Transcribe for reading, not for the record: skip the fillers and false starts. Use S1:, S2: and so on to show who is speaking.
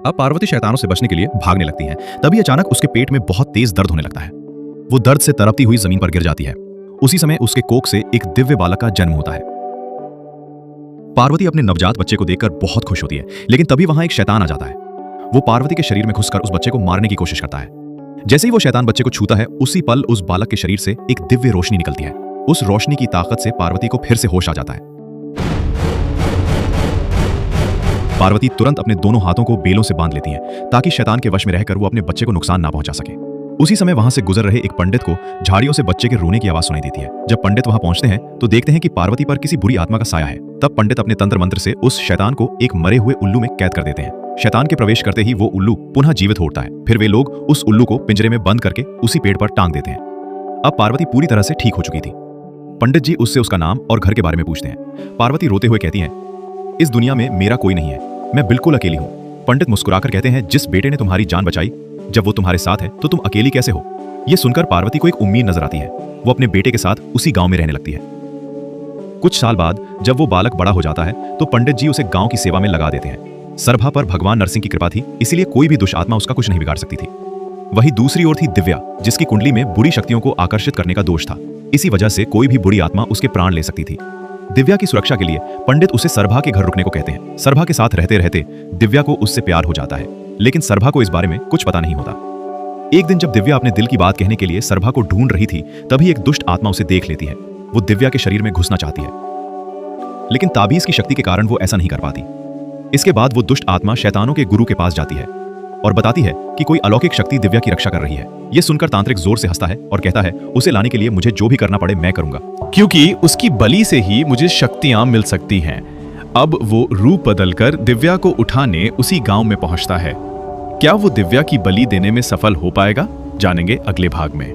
S1: अब पार्वती शैतानों से बचने के लिए भागने लगती हैं। तभी अचानक उसके पेट में बहुत तेज दर्द होने लगता है। वो दर्द से तड़पती हुई जमीन पर गिर जाती है। उसी समय उसके कोख से एक दिव्य बालक का जन्म होता है। पार्वती अपने नवजात बच्चे को देखकर बहुत खुश होती है, लेकिन तभी वहां एक शैतान आ जाता है। वो पार्वती के शरीर में घुसकर उस बच्चे को मारने की कोशिश करता है। जैसे ही वो शैतान बच्चे को छूता है, उसी पल उस बालक के शरीर से एक दिव्य रोशनी निकलती है। उस रोशनी की ताकत से पार्वती को फिर से होश आ जाता है। पार्वती तुरंत अपने दोनों हाथों को बेलों से बांध लेती है ताकि शैतान के वश में रहकर वो अपने बच्चे को नुकसान ना पहुंचा सके। उसी समय वहां से गुजर रहे एक पंडित को झाड़ियों से बच्चे के रोने की आवाज सुनाई देती है। जब पंडित वहां पहुंचते हैं तो देखते हैं कि पार्वती पर किसी बुरी आत्मा का साया है। तब पंडित अपने तंत्र मंत्र से उस शैतान को एक मरे हुए उल्लू में कैद कर देते हैं। शैतान के प्रवेश करते ही वो उल्लू पुनः जीवित होता है। फिर वे लोग उस उल्लू को पिंजरे में बंद करके उसी पेड़ पर टांग देते हैं। अब पार्वती पूरी तरह से ठीक हो चुकी थी। पंडित जी उससे उसका नाम और घर के बारे में पूछते हैं। पार्वती रोते हुए कहती है, इस दुनिया में मेरा कोई नहीं है, मैं बिल्कुल अकेली हूँ। पंडित मुस्कुराकर कहते हैं, जिस बेटे ने तुम्हारी जान बचाई, जब वो तुम्हारे साथ है तो तुम अकेली कैसे हो? ये सुनकर पार्वती को एक उम्मीद नजर आती है। वो अपने बेटे के साथ उसी गांव में रहने लगती है। कुछ साल बाद जब वो बालक बड़ा हो जाता है तो पंडित जी उसे गांव की सेवा में लगा देते हैं। सरभा पर भगवान नरसिंह की कृपा थी, इसलिए कोई भी दुष्ट आत्मा उसका कुछ नहीं बिगाड़ सकती थी। वही दूसरी ओर थी दिव्या, जिसकी कुंडली में बुरी शक्तियों को आकर्षित करने का दोष था। इसी वजह से कोई भी बुरी आत्मा उसके प्राण ले सकती थी। दिव्या की सुरक्षा के लिए पंडित उसे सरभा के घर रुकने को कहते हैं। सरभा के साथ रहते रहते दिव्या को उससे प्यार हो जाता है, लेकिन सरभा को इस बारे में कुछ पता नहीं होता। एक दिन जब दिव्या अपने दिल की बात कहने के लिए सरभा को ढूंढ रही थी, तभी एक दुष्ट आत्मा उसे देख लेती है। वो दिव्या के शरीर में घुसना चाहती है, लेकिन ताबीज की शक्ति के कारण वो ऐसा नहीं कर पाती। इसके बाद वो दुष्ट आत्मा शैतानों के गुरु के पास जाती है और बताती है कि कोई अलौकिक शक्ति दिव्या की रक्षा कर रही है। ये सुनकर तांत्रिक जोर से हंसता है और कहता है, उसे लाने के लिए मुझे जो भी करना पड़े मैं करूंगा,
S2: क्योंकि उसकी बलि से ही मुझे शक्तियां मिल सकती हैं। अब वो रूप बदलकर दिव्या को उठाने उसी गांव में पहुंचता है। क्या वो दिव्या की बलि देने में सफल हो पाएगा? जानेंगे अगले भाग में।